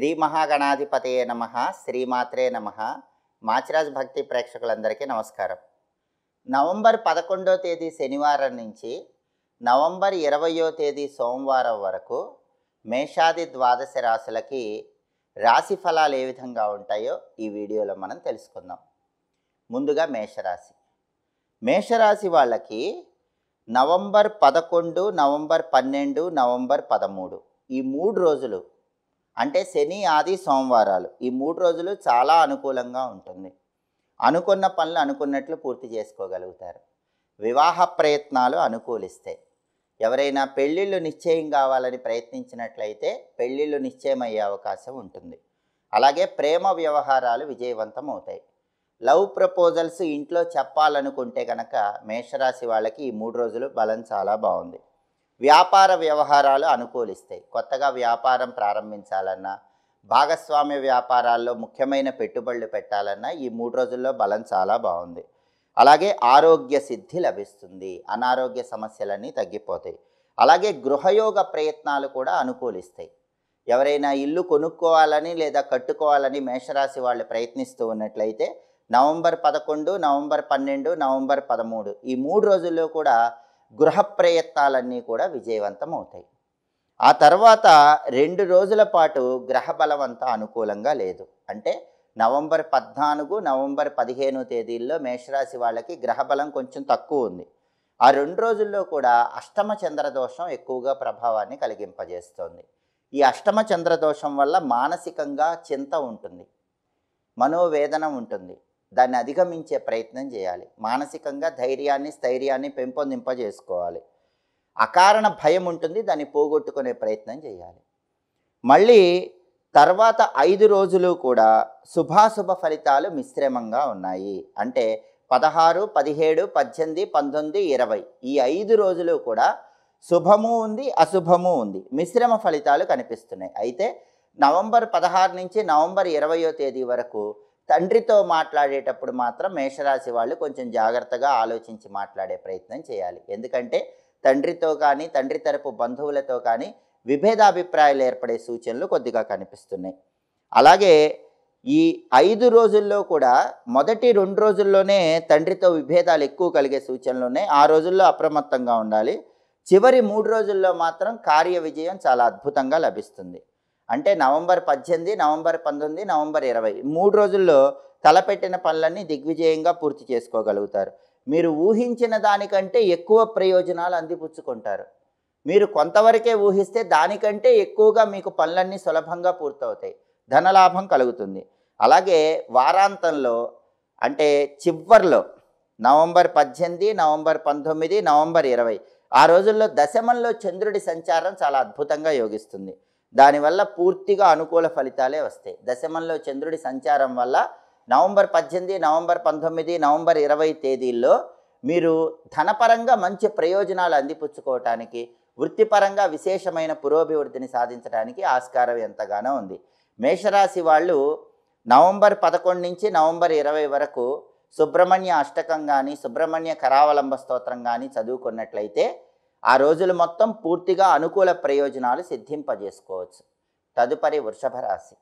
శ్రీ మహాగణాధిపతయే నమః, శ్రీమాత్రే నమః. మాచిరాజ్ భక్తి ప్రేక్షకులందరికీ నమస్కారం. నవంబర్ 11వ తేదీ శనివారం నుంచి నవంబర్ 20వ తేదీ సోమవారం వరకు మేషాది ద్వాదశ రాశులకి రాశి ఫలాలు ఏ విధంగా ఉంటాయో ఈ వీడియోలో మనం తెలుసుకుందాం. ముందుగా మేషరాశి. మేషరాశి వాళ్ళకి నవంబర్ 11, నవంబర్ 12, నవంబర్ 13 ఈ 3 రోజులు అంటే శని, ఆది, సోమవారాలు ఈ 3 రోజులు చాలా అనుకూలంగా ఉంటుంది. అనుకున్న పనులు అనుకున్నట్లు పూర్తి చేసుకోగలుగుతారు. వివాహ ప్రయత్నాలు అనుకూలిస్తాయి. ఎవరైనా పెళ్ళిళ్ళు నిశ్చయం కావాలని ప్రయత్నించినట్లయితే పెళ్ళిళ్ళు నిశ్చయమయ్యే అవకాశం ఉంటుంది. అలాగే ప్రేమ వ్యవహారాలు విజయవంతం అవుతాయి. లవ్ ప్రపోజల్స్ ఇంట్లో చెప్పాలనుకుంటే కనుక మేషరాశి వాళ్ళకి ఈ 3 రోజులు బలం చాలా బాగుంది. వ్యాపార వ్యవహారాలు అనుకూలిస్తాయి. కొత్తగా వ్యాపారం ప్రారంభించాలన్నా, భాగస్వామ్య వ్యాపారాల్లో ముఖ్యమైన పెట్టుబడులు పెట్టాలన్నా ఈ 3 రోజుల్లో బలం చాలా బాగుంది. అలాగే ఆరోగ్య సిద్ధి లభిస్తుంది. అనారోగ్య సమస్యలన్నీ తగ్గిపోతాయి. అలాగే గృహయోగ ప్రయత్నాలు కూడా అనుకూలిస్తాయి. ఎవరైనా ఇల్లు కొనుక్కోవాలని లేదా కట్టుకోవాలని మేషరాశి వాళ్ళు ప్రయత్నిస్తూ ఉన్నట్లయితే నవంబర్ 11, నవంబర్ 12, నవంబర్ 13 ఈ 3 రోజుల్లో కూడా గృహ ప్రయత్నాలన్నీ కూడా విజయవంతం అవుతాయి. ఆ తర్వాత 2 రోజుల పాటు గ్రహ బలం అంతా అనుకూలంగా లేదు. అంటే నవంబర్ 14, నవంబర్ 15 తేదీల్లో మేషరాశి వాళ్ళకి గ్రహ బలం కొంచెం తక్కువ ఉంది. ఆ 2 రోజుల్లో కూడా అష్టమ చంద్రదోషం ఎక్కువగా ప్రభావాన్ని కలిగింపజేస్తోంది. ఈ అష్టమ చంద్రదోషం వల్ల మానసికంగా చింత ఉంటుంది, మనోవేదన ఉంటుంది. దాన్ని అధిగమించే ప్రయత్నం చేయాలి. మానసికంగా ధైర్యాన్ని, స్థైర్యాన్ని పెంపొందింపజేసుకోవాలి. అకారణ భయం ఉంటుంది, దాన్ని పోగొట్టుకునే ప్రయత్నం చేయాలి. మళ్ళీ తర్వాత 5 రోజులు కూడా శుభాశుభ ఫలితాలు మిశ్రమంగా ఉన్నాయి. అంటే 16, 17, 18, 19, 20 ఈ 5 రోజులు కూడా శుభము ఉంది, అశుభము ఉంది, మిశ్రమ ఫలితాలు కనిపిస్తున్నాయి. అయితే నవంబర్ 16 నుంచి నవంబర్ 20వ తేదీ వరకు తండ్రితో మాట్లాడేటప్పుడు మాత్రం మేషరాశి వాళ్ళు కొంచెం జాగ్రత్తగా ఆలోచించి మాట్లాడే ప్రయత్నం చేయాలి. ఎందుకంటే తండ్రితో కానీ, తండ్రి తరపు బంధువులతో కానీ విభేదాభిప్రాయాలు ఏర్పడే సూచనలు కొద్దిగా కనిపిస్తున్నాయి. అలాగే ఈ 5 రోజుల్లో కూడా మొదటి 2 రోజుల్లోనే తండ్రితో విభేదాలు ఎక్కువ కలిగే సూచనలు ఉన్నాయి. ఆ రోజుల్లో అప్రమత్తంగా ఉండాలి. చివరి 3 రోజుల్లో మాత్రం కార్య విజయం చాలా అద్భుతంగా లభిస్తుంది. అంటే నవంబర్ 18, నవంబర్ 19, నవంబర్ 20 3 రోజుల్లో తలపెట్టిన పనులన్నీ దిగ్విజయంగా పూర్తి చేసుకోగలుగుతారు. మీరు ఊహించిన దానికంటే ఎక్కువ ప్రయోజనాలు అందిపుచ్చుకుంటారు. మీరు కొంతవరకే ఊహిస్తే దానికంటే ఎక్కువగా మీకు పనులన్నీ సులభంగా పూర్తవుతాయి. ధనలాభం కలుగుతుంది. అలాగే వారాంతంలో అంటే చివర్లో నవంబర్ 18, నవంబర్ 19, నవంబర్ 20 ఆ రోజుల్లో దశమంలో చంద్రుడి సంచారం చాలా అద్భుతంగా యోగిస్తుంది. దానివల్ల పూర్తిగా అనుకూల ఫలితాలే వస్తాయి. దశమంలో చంద్రుడి సంచారం వల్ల నవంబర్ 18, నవంబర్ 19, నవంబర్ 20 తేదీల్లో మీరు ధనపరంగా మంచి ప్రయోజనాలు అందిపుచ్చుకోవటానికి, వృత్తిపరంగా విశేషమైన పురోభివృద్ధిని సాధించడానికి ఆస్కారం ఎంతగానో ఉంది. మేషరాశి వాళ్ళు నవంబర్ 11 నుంచి నవంబర్ 20 వరకు సుబ్రహ్మణ్య అష్టకం కానీ, సుబ్రహ్మణ్య కరావలంబ స్తోత్రం కానీ చదువుకున్నట్లయితే ఆ రోజులు మొత్తం పూర్తిగా అనుకూల ప్రయోజనాలు సిద్ధింపజేసుకోవచ్చు. తదుపరి వృషభ రాశి.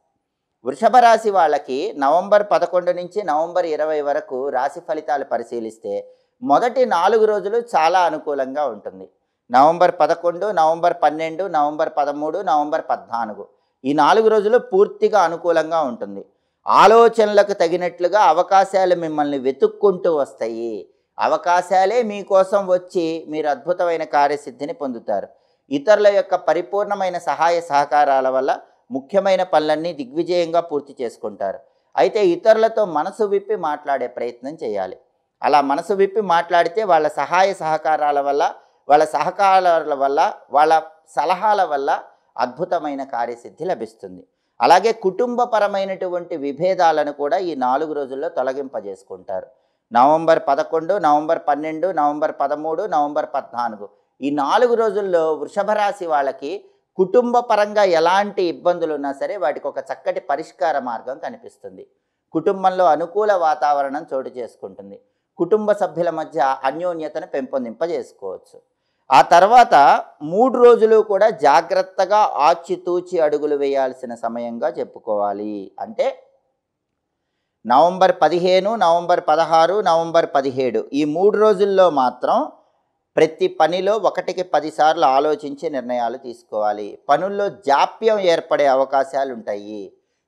వృషభ రాశి వాళ్ళకి నవంబర్ 11 నుంచి నవంబర్ 20 వరకు రాశి ఫలితాలు పరిశీలిస్తే మొదటి 4 రోజులు చాలా అనుకూలంగా ఉంటుంది. నవంబర్ 11, నవంబర్ 12, నవంబర్ 13, నవంబర్ 14 ఈ 4 రోజులు పూర్తిగా అనుకూలంగా ఉంటుంది. ఆలోచనలకు తగినట్లుగా అవకాశాలు మిమ్మల్ని వెతుక్కుంటూ వస్తాయి. అవకాశాలే మీకోసం వచ్చి మీరు అద్భుతమైన కార్యసిద్ధిని పొందుతారు. ఇతరుల యొక్క పరిపూర్ణమైన సహాయ సహకారాల వల్ల ముఖ్యమైన పనులన్నీ దిగ్విజయంగా పూర్తి చేసుకుంటారు. అయితే ఇతరులతో మనసు విప్పి మాట్లాడే ప్రయత్నం చేయాలి. అలా మనసు విప్పి మాట్లాడితే వాళ్ళ సహాయ సహకారాల వల్ల, వాళ్ళ సహకారాల వల్ల, వాళ్ళ సలహాల వల్ల అద్భుతమైన కార్యసిద్ధి లభిస్తుంది. అలాగే కుటుంబపరమైనటువంటి విభేదాలను కూడా ఈ 4 రోజుల్లో తొలగింపజేసుకుంటారు. నవంబర్ 11, నవంబర్ 12, నవంబర్ 13, నవంబర్ 14 ఈ 4 రోజుల్లో వృషభ రాశి వాళ్ళకి కుటుంబ పరంగా ఎలాంటి ఇబ్బందులు ఉన్నా సరే వాటికి ఒక చక్కటి పరిష్కార మార్గం కనిపిస్తుంది. కుటుంబంలో అనుకూల వాతావరణం చోటు చేసుకుంటుంది. కుటుంబ సభ్యుల మధ్య అన్యోన్యతను పెంపొందింపజేసుకోవచ్చు. ఆ తర్వాత 3 రోజులు కూడా జాగ్రత్తగా ఆచితూచి అడుగులు వేయాల్సిన సమయంగా చెప్పుకోవాలి. అంటే నవంబర్ 15, నవంబర్ 16, నవంబర్ 17 ఈ 3 రోజుల్లో మాత్రం ప్రతి పనిలో 1కి 10 సార్లు ఆలోచించి నిర్ణయాలు తీసుకోవాలి. పనుల్లో జాప్యం ఏర్పడే అవకాశాలు ఉంటాయి.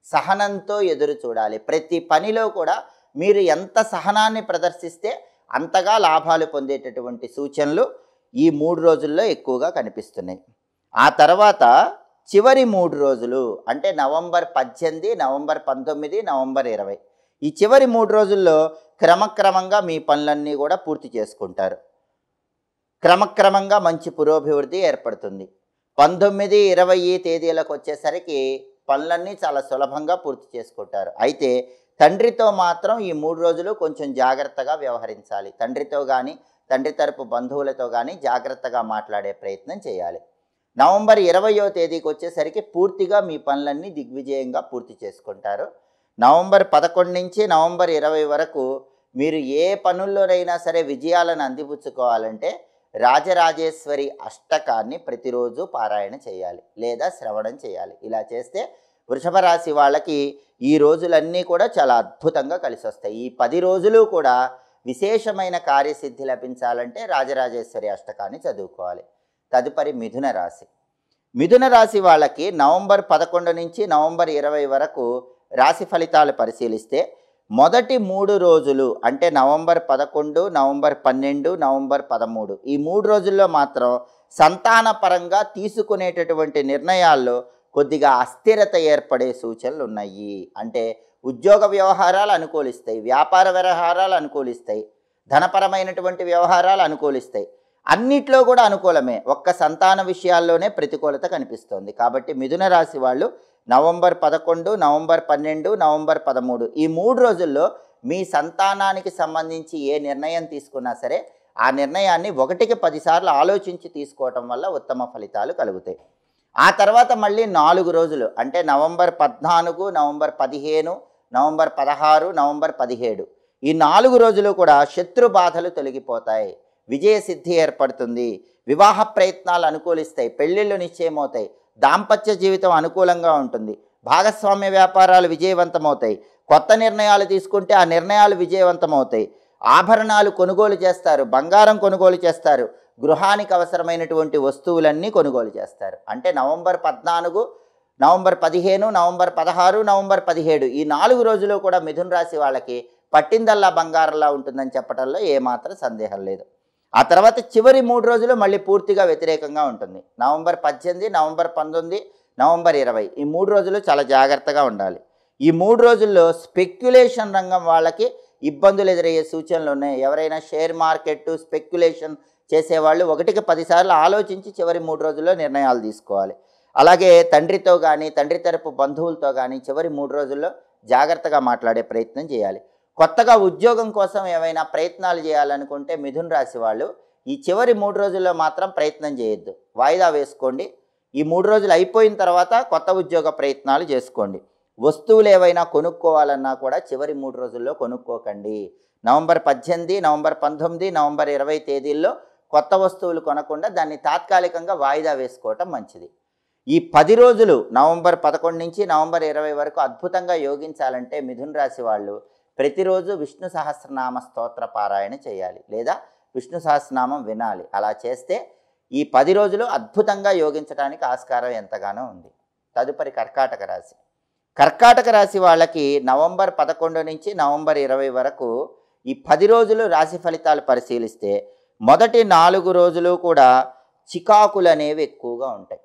సహనంతో ఎదురు చూడాలి. ప్రతి పనిలో కూడా మీరు ఎంత సహనాన్ని ప్రదర్శిస్తే అంతగా లాభాలు పొందేటటువంటి సూచనలు ఈ 3 రోజుల్లో ఎక్కువగా కనిపిస్తున్నాయి. ఆ తర్వాత చివరి 3 రోజులు అంటే నవంబర్ 18, నవంబర్ 19, నవంబర్ 20 ఈ చివరి 3 రోజుల్లో క్రమక్రమంగా మీ పనులన్నీ కూడా పూర్తి చేసుకుంటారు. క్రమక్రమంగా మంచి పురోభివృద్ధి ఏర్పడుతుంది. 19, 20 తేదీలకు వచ్చేసరికి పనులన్నీ చాలా సులభంగా పూర్తి చేసుకుంటారు. అయితే తండ్రితో మాత్రం ఈ 3 రోజులు కొంచెం జాగ్రత్తగా వ్యవహరించాలి. తండ్రితో కానీ తండ్రి తరపు బంధువులతో కానీ జాగ్రత్తగా మాట్లాడే ప్రయత్నం చేయాలి. నవంబర్ 20వ తేదీకి వచ్చేసరికి పూర్తిగా మీ పనులన్నీ దిగ్విజయంగా పూర్తి చేసుకుంటారు. నవంబర్ 11 నుంచి నవంబర్ 20 వరకు మీరు ఏ పనుల్లోనైనా సరే విజయాలను అందిపుచ్చుకోవాలంటే రాజరాజేశ్వరి అష్టకాన్ని ప్రతిరోజు పారాయణ చేయాలి లేదా శ్రవణం చేయాలి. ఇలా చేస్తే వృషభ రాశి వాళ్ళకి ఈ రోజులన్నీ కూడా చాలా అద్భుతంగా కలిసి వస్తాయి. ఈ 10 రోజులు కూడా విశేషమైన కార్యసిద్ధి లభించాలంటే రాజరాజేశ్వరి అష్టకాన్ని చదువుకోవాలి. తదుపరి మిథున రాశి. మిథున రాశి వాళ్ళకి నవంబర్ 11 నుంచి నవంబర్ 20 వరకు రాశి ఫలితాలు పరిశీలిస్తే మొదటి 3 రోజులు అంటే నవంబర్ 11, నవంబర్ 12, నవంబర్ 13 ఈ 3 రోజుల్లో మాత్రం సంతానపరంగా తీసుకునేటటువంటి నిర్ణయాల్లో కొద్దిగా అస్థిరత ఏర్పడే సూచనలు ఉన్నాయి. అంటే ఉద్యోగ వ్యవహారాలు అనుకూలిస్తాయి, వ్యాపార వ్యవహారాలు అనుకూలిస్తాయి, ధనపరమైనటువంటి వ్యవహారాలు అనుకూలిస్తాయి. అన్నిట్లో కూడా అనుకూలమే, ఒక్క సంతాన విషయాల్లోనే ప్రతికూలత కనిపిస్తోంది. కాబట్టి మిథున రాశి వాళ్ళు నవంబర్ 11, నవంబర్ 12, నవంబర్ 13 ఈ 3 రోజుల్లో మీ సంతానానికి సంబంధించి ఏ నిర్ణయం తీసుకున్నా సరే ఆ నిర్ణయాన్ని 1కి 10 సార్లు ఆలోచించి తీసుకోవటం వల్ల ఉత్తమ ఫలితాలు కలుగుతాయి. ఆ తర్వాత మళ్ళీ 4 రోజులు అంటే నవంబర్ 14, నవంబర్ 15, నవంబర్ 16, నవంబర్ 17 ఈ 4 రోజులు కూడా శత్రు బాధలు తొలగిపోతాయి, విజయసిద్ధి ఏర్పడుతుంది, వివాహ ప్రయత్నాలు అనుకూలిస్తాయి, పెళ్ళిళ్ళు నిశ్చయమవుతాయి, దాంపత్య జీవితం అనుకూలంగా ఉంటుంది, భాగస్వామ్య వ్యాపారాలు విజయవంతమవుతాయి, కొత్త నిర్ణయాలు తీసుకుంటే ఆ నిర్ణయాలు విజయవంతమవుతాయి, ఆభరణాలు కొనుగోలు చేస్తారు, బంగారం కొనుగోలు చేస్తారు, గృహానికి అవసరమైనటువంటి వస్తువులన్నీ కొనుగోలు చేస్తారు. అంటే నవంబర్ 14, నవంబర్ 15, నవంబర్ 16, నవంబర్ 17 ఈ 4 రోజులు కూడా మిథున రాశి వాళ్ళకి పట్టిందల్లా బంగారంలా ఉంటుందని చెప్పడంలో ఏమాత్రం సందేహం లేదు. ఆ తర్వాత చివరి 3 రోజులు మళ్ళీ పూర్తిగా వ్యతిరేకంగా ఉంటుంది. నవంబర్ 18, నవంబర్ 19, నవంబర్ 20 ఈ 3 రోజులు చాలా జాగ్రత్తగా ఉండాలి. ఈ 3 రోజుల్లో స్పెక్యులేషన్ రంగం వాళ్ళకి ఇబ్బందులు ఎదురయ్యే సూచనలు ఉన్నాయి. ఎవరైనా షేర్ మార్కెట్ స్పెక్యులేషన్ చేసేవాళ్ళు 1కి 10 సార్లు ఆలోచించి చివరి 3 రోజుల్లో నిర్ణయాలు తీసుకోవాలి. అలాగే తండ్రితో కానీ తండ్రి తరపు బంధువులతో కానీ చివరి 3 రోజుల్లో జాగ్రత్తగా మాట్లాడే ప్రయత్నం చేయాలి. కొత్తగా ఉద్యోగం కోసం ఏమైనా ప్రయత్నాలు చేయాలనుకుంటే మిథున రాశి వాళ్ళు ఈ చివరి 3 రోజుల్లో మాత్రం ప్రయత్నం చేయొద్దు, వాయిదా వేసుకోండి. ఈ 3 రోజులు అయిపోయిన తర్వాత కొత్త ఉద్యోగ ప్రయత్నాలు చేసుకోండి. వస్తువులు ఏవైనా కొనుక్కోవాలన్నా కూడా చివరి 3 రోజుల్లో కొనుక్కోకండి. నవంబర్ 18, నవంబర్ 19, నవంబర్ 20 తేదీల్లో కొత్త వస్తువులు కొనకుండా దాన్ని తాత్కాలికంగా వాయిదా వేసుకోవటం మంచిది. ఈ 10 రోజులు నవంబర్ 11 నుంచి నవంబర్ 20 వరకు అద్భుతంగా యోగించాలంటే మిథున రాశి వాళ్ళు ప్రతిరోజు విష్ణు సహస్రనామ స్తోత్ర పారాయణ చేయాలి లేదా విష్ణు సహస్రనామం వినాలి. అలా చేస్తే ఈ 10 రోజులు అద్భుతంగా యోగించడానికి ఆస్కారం ఎంతగానో ఉంది. తదుపరి కర్కాటక రాశి. కర్కాటక రాశి వాళ్ళకి నవంబర్ 11 నుంచి నవంబర్ 20 వరకు ఈ 10 రోజులు రాశి ఫలితాలు పరిశీలిస్తే మొదటి 4 రోజులు కూడా చికాకులు అనేవి ఎక్కువగా ఉంటాయి.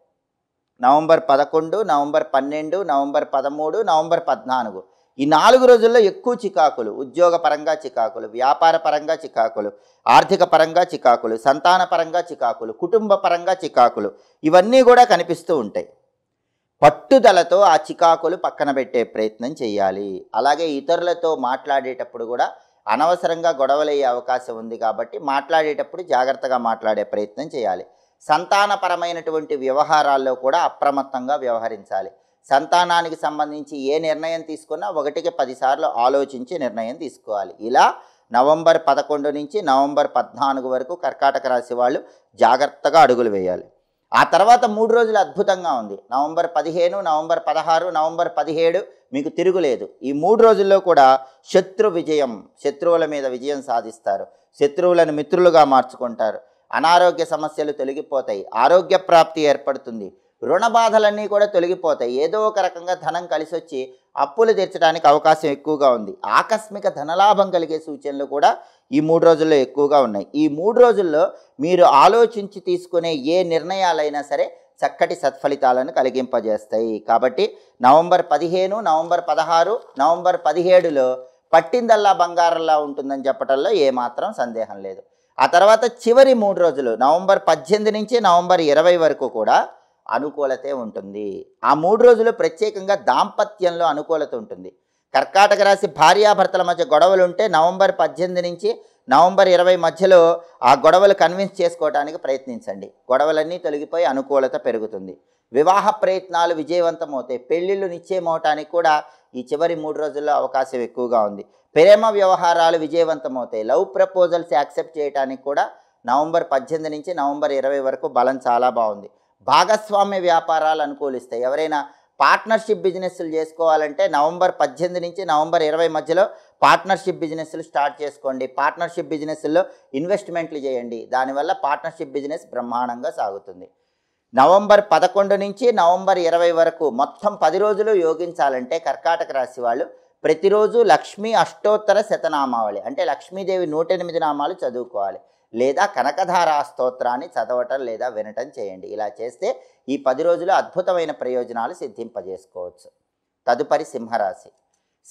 నవంబర్ 11, నవంబర్ 12, నవంబర్ 13, నవంబర్ 14 ఈ 4 రోజుల్లో ఎక్కువ చికాకులు, ఉద్యోగపరంగా చికాకులు, వ్యాపార పరంగా చికాకులు, ఆర్థిక పరంగా చికాకులు, సంతాన పరంగా చికాకులు, కుటుంబ పరంగా చికాకులు ఇవన్నీ కూడా కనిపిస్తూ ఉంటాయి. పట్టుదలతో ఆ చికాకులు పక్కన పెట్టే ప్రయత్నం చేయాలి. అలాగే ఇతరులతో మాట్లాడేటప్పుడు కూడా అనవసరంగా గొడవలయ్యే అవకాశం ఉంది కాబట్టి మాట్లాడేటప్పుడు జాగ్రత్తగా మాట్లాడే ప్రయత్నం చేయాలి. సంతానపరమైనటువంటి వ్యవహారాల్లో కూడా అప్రమత్తంగా వ్యవహరించాలి. సంతానానికి సంబంధించి ఏ నిర్ణయం తీసుకున్నా 1కి 10 సార్లు ఆలోచించి నిర్ణయం తీసుకోవాలి. ఇలా నవంబర్ 11 నుంచి నవంబర్ 14 వరకు కర్కాటక రాశి వాళ్ళు జాగ్రత్తగా అడుగులు వేయాలి. ఆ తర్వాత 3 రోజులు అద్భుతంగా ఉంది. నవంబర్ 15, నవంబర్ 16, నవంబర్ 17 మీకు తిరుగులేదు. ఈ 3 రోజుల్లో కూడా శత్రువుల మీద విజయం సాధిస్తారు. శత్రువులను మిత్రులుగా మార్చుకుంటారు. అనారోగ్య సమస్యలు తొలగిపోతాయి. ఆరోగ్య ప్రాప్తి ఏర్పడుతుంది. రుణ బాధలన్నీ కూడా తొలగిపోతాయి. ఏదో ఒక రకంగా ధనం కలిసి వచ్చి అప్పులు తీర్చడానికి అవకాశం ఎక్కువగా ఉంది. ఆకస్మిక ధనలాభం కలిగే సూచనలు కూడా ఈ 3 రోజుల్లో ఎక్కువగా ఉన్నాయి. ఈ 3 రోజుల్లో మీరు ఆలోచించి తీసుకునే ఏ నిర్ణయాలైనా సరే చక్కటి సత్ఫలితాలను కలిగింపజేస్తాయి. కాబట్టి నవంబర్ 15, నవంబర్ 16, నవంబర్ 17లో పట్టిందల్లా బంగారంలా ఉంటుందని చెప్పడంలో ఏమాత్రం సందేహం లేదు. ఆ తర్వాత చివరి 3 రోజులు నవంబర్ 18 నుంచి నవంబర్ 20 వరకు కూడా అనుకూలతే ఉంటుంది. ఆ 3 రోజులు ప్రత్యేకంగా దాంపత్యంలో అనుకూలత ఉంటుంది. కర్కాటక రాశి భార్యాభర్తల మధ్య గొడవలు ఉంటే నవంబర్ 18 నుంచి నవంబర్ 20 మధ్యలో ఆ గొడవలు కన్విన్స్ చేసుకోవడానికి ప్రయత్నించండి. గొడవలన్నీ తొలగిపోయి అనుకూలత పెరుగుతుంది. వివాహ ప్రయత్నాలు విజయవంతం అవుతాయి. పెళ్ళిళ్ళు నిశ్చయమవటానికి కూడా ఈ చివరి 3 రోజుల్లో అవకాశం ఎక్కువగా ఉంది. ప్రేమ వ్యవహారాలు విజయవంతం అవుతాయి. లవ్ ప్రపోజల్స్ యాక్సెప్ట్ చేయడానికి కూడా నవంబర్ 18 నుంచి నవంబర్ 20 వరకు బలం చాలా బాగుంది. భాగస్వామ్య వ్యాపారాలు అనుకూలిస్తాయి. ఎవరైనా పార్ట్నర్షిప్ బిజినెస్లు చేసుకోవాలంటే నవంబర్ 18 నుంచి నవంబర్ 20 మధ్యలో పార్ట్నర్షిప్ బిజినెస్లు స్టార్ట్ చేసుకోండి. పార్ట్నర్షిప్ బిజినెస్లో ఇన్వెస్ట్మెంట్లు చేయండి. దానివల్ల పార్ట్నర్షిప్ బిజినెస్ బ్రహ్మాండంగా సాగుతుంది. నవంబర్ 11 నుంచి నవంబర్ 20 వరకు మొత్తం 10 రోజులు యోగించాలంటే కర్కాటక రాశి వాళ్ళు ప్రతిరోజు లక్ష్మీ అష్టోత్తర శతనామావళి అంటే లక్ష్మీదేవి 108 నామాలు చదువుకోవాలి. లేదా కనకధారా స్తోత్రాన్ని చదవటం లేదా వినటం చేయండి. ఇలా చేస్తే ఈ 10 రోజులు అద్భుతమైన ప్రయోజనాలు సిద్ధింపజేసుకోవచ్చు. తదుపరి సింహరాశి.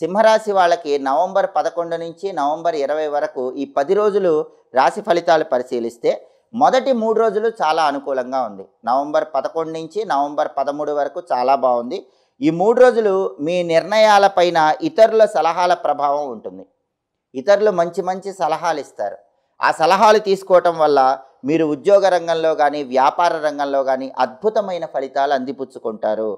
సింహరాశి వాళ్ళకి నవంబర్ 11 నుంచి నవంబర్ 20 వరకు ఈ 10 రోజులు రాశి ఫలితాలు పరిశీలిస్తే మొదటి 3 రోజులు చాలా అనుకూలంగా ఉంది. నవంబర్ 11 నుంచి నవంబర్ 13 వరకు చాలా బాగుంది. ఈ 3 రోజులు మీ నిర్ణయాలపైన ఇతరుల సలహాల ప్రభావం ఉంటుంది. ఇతరులు మంచి మంచి సలహాలు ఇస్తారు. ఆ సలహాలు తీసుకోవటం వల్ల మీరు ఉద్యోగ రంగంలో కానీ వ్యాపార రంగంలో కానీ అద్భుతమైన ఫలితాలు అందిపుచ్చుకుంటారు.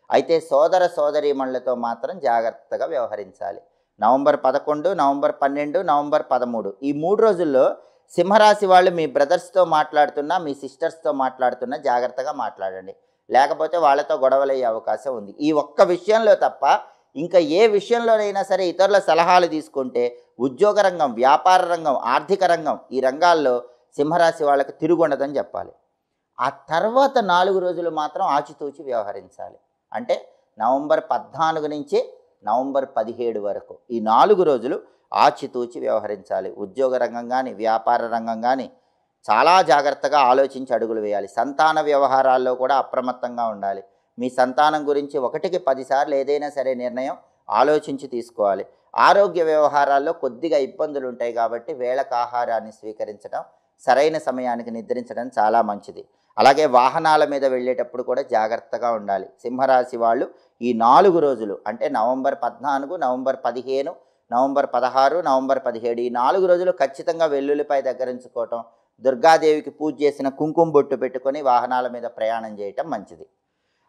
అయితే సోదర సోదరీమణులతో మాత్రం జాగ్రత్తగా వ్యవహరించాలి. నవంబర్ 11, నవంబర్ 12, నవంబర్ 13 ఈ 3 రోజుల్లో సింహరాశి వాళ్ళు మీ బ్రదర్స్తో మాట్లాడుతున్నా మీ సిస్టర్స్తో మాట్లాడుతున్నా జాగ్రత్తగా మాట్లాడండి. లేకపోతే వాళ్ళతో గొడవలయ్యే అవకాశం ఉంది. ఈ ఒక్క విషయంలో తప్ప ఇంకా ఏ విషయంలోనైనా సరే ఇతరుల సలహాలు తీసుకుంటే ఉద్యోగ రంగం, వ్యాపార రంగం, ఆర్థిక రంగం ఈ రంగాల్లో సింహరాశి వాళ్ళకి తిరుగుండదని చెప్పాలి. ఆ తర్వాత 4 రోజులు మాత్రం ఆచితూచి వ్యవహరించాలి. అంటే నవంబర్ 14 నుంచి నవంబర్ 17 వరకు ఈ 4 రోజులు ఆచితూచి వ్యవహరించాలి. ఉద్యోగ రంగం కానీ వ్యాపార రంగం కానీ చాలా జాగ్రత్తగా ఆలోచించి అడుగులు వేయాలి. సంతాన వ్యవహారాల్లో కూడా అప్రమత్తంగా ఉండాలి. మీ సంతానం గురించి 1కి 10 సార్లు ఏదైనా సరే నిర్ణయం ఆలోచించి తీసుకోవాలి. ఆరోగ్య వ్యవహారాల్లో కొద్దిగా ఇబ్బందులు ఉంటాయి కాబట్టి వేళకు ఆహారాన్ని స్వీకరించడం, సరైన సమయానికి నిద్రించడం చాలా మంచిది. అలాగే వాహనాల మీద వెళ్ళేటప్పుడు కూడా జాగ్రత్తగా ఉండాలి. సింహరాశి వాళ్ళు ఈ 4 రోజులు అంటే నవంబర్ 14, నవంబర్ 15, నవంబర్ 16, నవంబర్ 17 ఈ 4 రోజులు ఖచ్చితంగా వెల్లుల్లిపై దగ్గరించుకోవటం, దుర్గాదేవికి పూజ చేసిన కుంకుమ బొట్టు పెట్టుకొని వాహనాల మీద ప్రయాణం చేయటం మంచిది.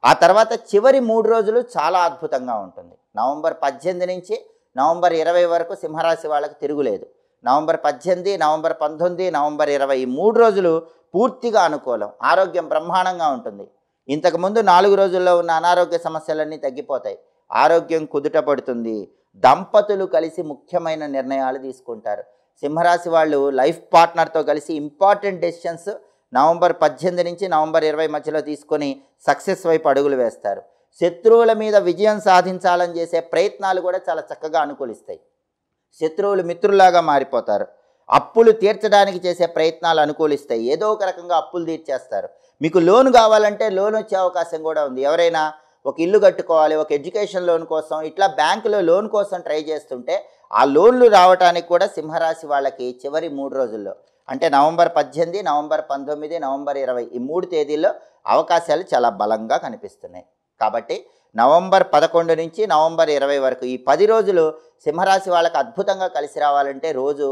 ఆ తర్వాత చివరి 3 రోజులు చాలా అద్భుతంగా ఉంటుంది. నవంబర్ 18 నుంచి నవంబర్ 20 వరకు సింహరాశి వాళ్ళకి తిరుగులేదు. నవంబర్ 18, నవంబర్ 19, నవంబర్ 20 ఈ 3 రోజులు పూర్తిగా అనుకూలం. ఆరోగ్యం బ్రహ్మాండంగా ఉంటుంది. ఇంతకుముందు 4 రోజుల్లో ఉన్న అనారోగ్య సమస్యలన్నీ తగ్గిపోతాయి. ఆరోగ్యం కుదుట పడుతుంది. దంపతులు కలిసి ముఖ్యమైన నిర్ణయాలు తీసుకుంటారు. సింహరాశి వాళ్ళు లైఫ్ పార్ట్నర్తో కలిసి ఇంపార్టెంట్ డెసిషన్స్ నవంబర్ 18 నుంచి నవంబర్ 20 మధ్యలో తీసుకొని సక్సెస్ వైపు అడుగులు వేస్తారు. శత్రువుల మీద విజయం సాధించాలని చేసే ప్రయత్నాలు కూడా చాలా చక్కగా అనుకూలిస్తాయి. శత్రువులు మిత్రులాగా మారిపోతారు. అప్పులు తీర్చడానికి చేసే ప్రయత్నాలు అనుకూలిస్తాయి. ఏదో ఒక రకంగా అప్పులు తీర్చేస్తారు. మీకు లోన్ కావాలంటే లోన్ వచ్చే అవకాశం కూడా ఉంది. ఎవరైనా ఒక ఇల్లు కట్టుకోవాలి, ఒక ఎడ్యుకేషన్ లోన్ కోసం ఇట్లా బ్యాంకులో లోన్ కోసం ట్రై చేస్తుంటే ఆ లోన్లు రావడానికి కూడా సింహరాశి వాళ్ళకి చివరి 3 రోజుల్లో అంటే నవంబర్ 18, నవంబర్ 19, నవంబర్ 20 ఈ 3 తేదీల్లో అవకాశాలు చాలా బలంగా కనిపిస్తున్నాయి. కాబట్టి నవంబర్ 11 నుంచి నవంబర్ 20 వరకు ఈ 10 రోజులు సింహరాశి వాళ్ళకి అద్భుతంగా కలిసి రావాలంటే రోజు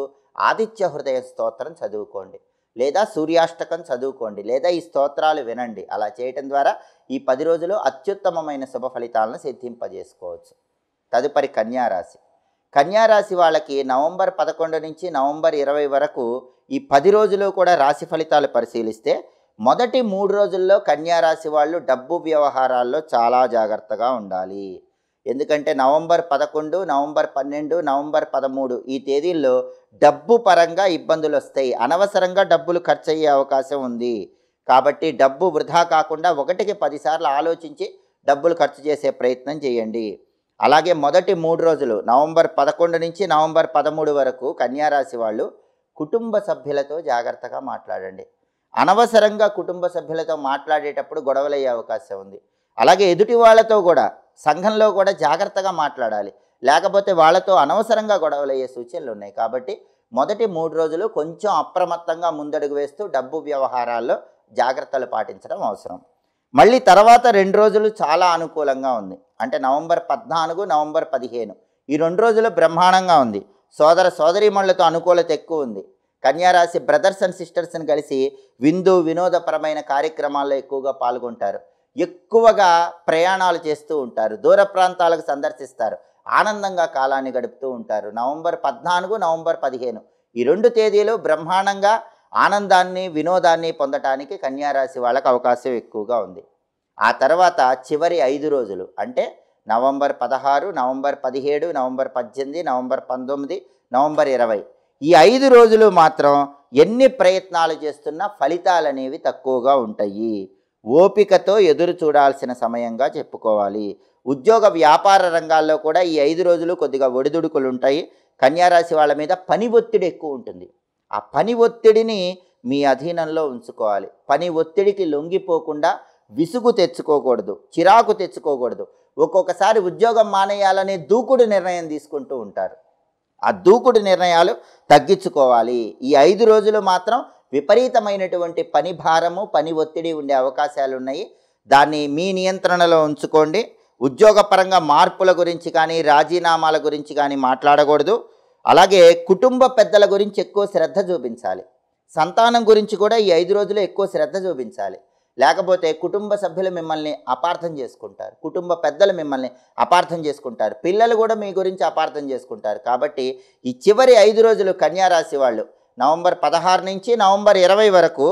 ఆదిత్య హృదయ స్తోత్రం చదువుకోండి, లేదా సూర్యాష్టకం చదువుకోండి, లేదా ఈ స్తోత్రాలు వినండి. అలా చేయటం ద్వారా ఈ 10 రోజులు అత్యుత్తమమైన శుభ ఫలితాలను సిద్ధింపజేసుకోవచ్చు. తదుపరి కన్యారాశి. కన్యా రాశి వాళ్ళకి నవంబర్ 11 నుంచి నవంబర్ 20 వరకు ఈ 10 రోజులు కూడా రాశి ఫలితాలు పరిశీలిస్తే మొదటి 3 రోజుల్లో కన్యా రాశి వాళ్ళు డబ్బు వ్యవహారాల్లో చాలా జాగ్రత్తగా ఉండాలి. ఎందుకంటే నవంబర్ 11, నవంబర్ 12, నవంబర్ 13 ఈ తేదీల్లో డబ్బు పరంగా ఇబ్బందులు వస్తాయి. అనవసరంగా డబ్బులు ఖర్చు అయ్యే అవకాశం ఉంది. కాబట్టి డబ్బు వృధా కాకుండా 1కి 10 సార్లు ఆలోచించి డబ్బులు ఖర్చు చేసే ప్రయత్నం చేయండి. అలాగే మొదటి 3 రోజులు నవంబర్ 11 నుంచి నవంబర్ 13 వరకు కన్యా రాశి వాళ్ళు కుటుంబ సభ్యులతో జాగ్రత్తగా మాట్లాడండి. అనవసరంగా కుటుంబ సభ్యులతో మాట్లాడేటప్పుడు గొడవలయ్యే అవకాశం ఉంది. అలాగే ఎదుటి వాళ్ళతో కూడా సంఘంలో కూడా జాగ్రత్తగా మాట్లాడాలి. లేకపోతే వాళ్ళతో అనవసరంగా గొడవలయ్యే సూచనలు ఉన్నాయి. కాబట్టి మొదటి 3 రోజులు కొంచెం అప్రమత్తంగా ముందడుగు వేస్తూ డబ్బు వ్యవహారాల్లో జాగ్రత్తలు పాటించడం అవసరం. మళ్ళీ తర్వాత 2 రోజులు చాలా అనుకూలంగా ఉంది. అంటే నవంబర్ 14, నవంబర్ 15 ఈ 2 రోజులు బ్రహ్మాండంగా ఉంది. సోదర సోదరీమణులతో అనుకూలత ఎక్కువ ఉంది. కన్యారాశి బ్రదర్స్ అండ్ సిస్టర్స్ని కలిసి విందు వినోదపరమైన కార్యక్రమాల్లో ఎక్కువగా పాల్గొంటారు. ఎక్కువగా ప్రయాణాలు చేస్తూ ఉంటారు. దూర ప్రాంతాలకు సందర్శిస్తారు. ఆనందంగా కాలాన్ని గడుపుతూ ఉంటారు. నవంబర్ 14, నవంబర్ 15 ఈ 2 తేదీలు బ్రహ్మాండంగా ఆనందాన్ని వినోదాన్ని పొందటానికి కన్యారాశి వాళ్ళకి అవకాశం ఎక్కువగా ఉంది. ఆ తర్వాత చివరి 5 రోజులు అంటే November 16, November 17, November 18, November 19, November 20 ఈ 5 రోజులు మాత్రం ఎన్ని ప్రయత్నాలు చేస్తున్నా ఫలితాలు అనేవి తక్కువగా ఉంటాయి. ఓపికతో ఎదురు చూడాల్సిన సమయంగా చెప్పుకోవాలి. ఉద్యోగ వ్యాపార రంగాల్లో కూడా ఈ 5 రోజులు కొద్దిగా ఒడిదుడుకులు ఉంటాయి. కన్యారాశి వాళ్ళ మీద పని ఒత్తిడి ఎక్కువ ఉంటుంది. ఆ పని ఒత్తిడిని మీ అధీనంలో ఉంచుకోవాలి. పని ఒత్తిడికి లొంగిపోకుండా విసుగు తెచ్చుకోకూడదు, చిరాకు తెచ్చుకోకూడదు. ఒక్కొక్కసారి ఉద్యోగం మానేయాలనే దూకుడు నిర్ణయం తీసుకుంటూ ఉంటారు. ఆ దూకుడు నిర్ణయాలు తగ్గించుకోవాలి. ఈ 5 రోజులు మాత్రం విపరీతమైనటువంటి పని భారము పని ఒత్తిడి ఉండే అవకాశాలు ఉన్నాయి. దాన్ని మీ నియంత్రణలో ఉంచుకోండి. ఉద్యోగపరంగా మార్పుల గురించి కానీ రాజీనామాల గురించి కానీ మాట్లాడకూడదు. అలాగే కుటుంబ పెద్దల గురించి ఎక్కువ శ్రద్ధ చూపించాలి. సంతానం గురించి కూడా ఈ 5 రోజులు ఎక్కువ శ్రద్ధ చూపించాలి. లేకపోతే కుటుంబ సభ్యులు మిమ్మల్ని అపార్థం చేసుకుంటారు. కుటుంబ పెద్దలు మిమ్మల్ని అపార్థం చేసుకుంటారు. పిల్లలు కూడా మీ గురించి అపార్థం చేసుకుంటారు. కాబట్టి ఈ చివరి 5 రోజులు కన్యారాశి వాళ్ళు నవంబర్ 16 నుంచి నవంబర్ 20 వరకు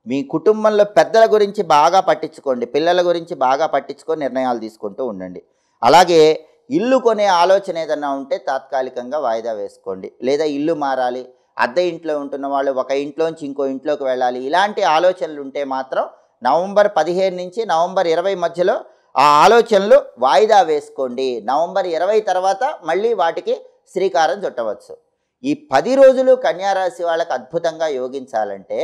మీ కుటుంబంలో పెద్దల గురించి బాగా పట్టించుకోండి. పిల్లల గురించి బాగా పట్టించుకొని నిర్ణయాలు తీసుకుంటూ ఉండండి. అలాగే ఇల్లు కొనే ఆలోచన ఏదన్నా ఉంటే తాత్కాలికంగా వాయిదా వేసుకోండి. లేదా ఇల్లు మారాలి, అద్దె ఇంట్లో ఉంటున్న వాళ్ళు ఒక ఇంట్లోంచి ఇంకో ఇంట్లోకి వెళ్ళాలి, ఇలాంటి ఆలోచనలు ఉంటే మాత్రం నవంబర్ 15 నుంచి నవంబర్ 20 మధ్యలో ఆ ఆలోచనలు వాయిదా వేసుకోండి. నవంబర్ 20 తర్వాత మళ్ళీ వాటికి శ్రీకారం చుట్టవచ్చు. ఈ 10 రోజులు కన్యారాశి వాళ్ళకి అద్భుతంగా యోగించాలంటే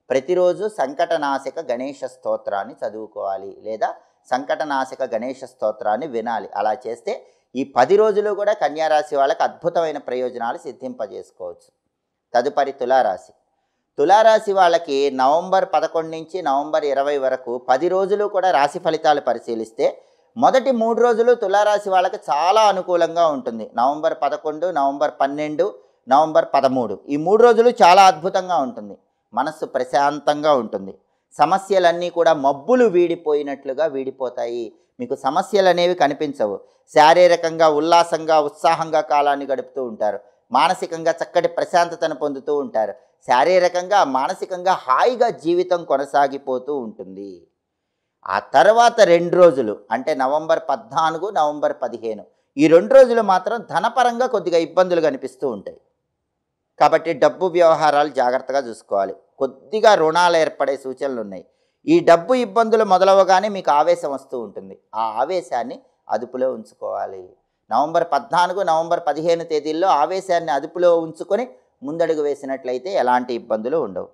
ప్రతిరోజు సంకటనాశక గణేష స్తోత్రాన్ని చదువుకోవాలి, లేదా సంకటనాశక గణేష స్తోత్రాన్ని వినాలి. అలా చేస్తే ఈ 10 రోజులు కూడా కన్యారాశి వాళ్ళకి అద్భుతమైన ప్రయోజనాలు సిద్ధింపజేసుకోవచ్చు. తదుపరి తులారాశి. తులారాశి వాళ్ళకి నవంబర్ 11 నుంచి నవంబర్ 20 వరకు 10 రోజులు కూడా రాశి ఫలితాలు పరిశీలిస్తే మొదటి 3 రోజులు తులారాశి వాళ్ళకి చాలా అనుకూలంగా ఉంటుంది. నవంబర్ 11, నవంబర్ 12, నవంబర్ 13 ఈ 3 రోజులు చాలా అద్భుతంగా ఉంటుంది. మనస్సు ప్రశాంతంగా ఉంటుంది. సమస్యలన్నీ కూడా మబ్బులు వీడిపోయినట్లుగా వీడిపోతాయి. మీకు సమస్యలు అనేవి కనిపించవు. శారీరకంగా ఉల్లాసంగా ఉత్సాహంగా కాలాన్ని గడుపుతూ ఉంటారు. మానసికంగా చక్కటి ప్రశాంతతను పొందుతూ ఉంటారు. శారీరకంగా మానసికంగా హాయిగా జీవితం కొనసాగిపోతూ ఉంటుంది. ఆ తర్వాత 2 రోజులు అంటే నవంబర్ 14, నవంబర్ 15 ఈ 2 రోజులు మాత్రం ధనపరంగా కొద్దిగా ఇబ్బందులు కనిపిస్తూ ఉంటాయి. కాబట్టి డబ్బు వ్యవహారాలు జాగ్రత్తగా చూసుకోవాలి. కొద్దిగా రుణాలు ఏర్పడే సూచనలు ఉన్నాయి. ఈ డబ్బు ఇబ్బందులు మొదలవగానే మీకు ఆవేశం వస్తూ ఉంటుంది. ఆ ఆవేశాన్ని అదుపులో ఉంచుకోవాలి. నవంబర్ 14, నవంబర్ 15 తేదీల్లో ఆవేశాన్ని అదుపులో ఉంచుకొని ముందడుగు వేసినట్లయితే ఎలాంటి ఇబ్బందులు ఉండవు.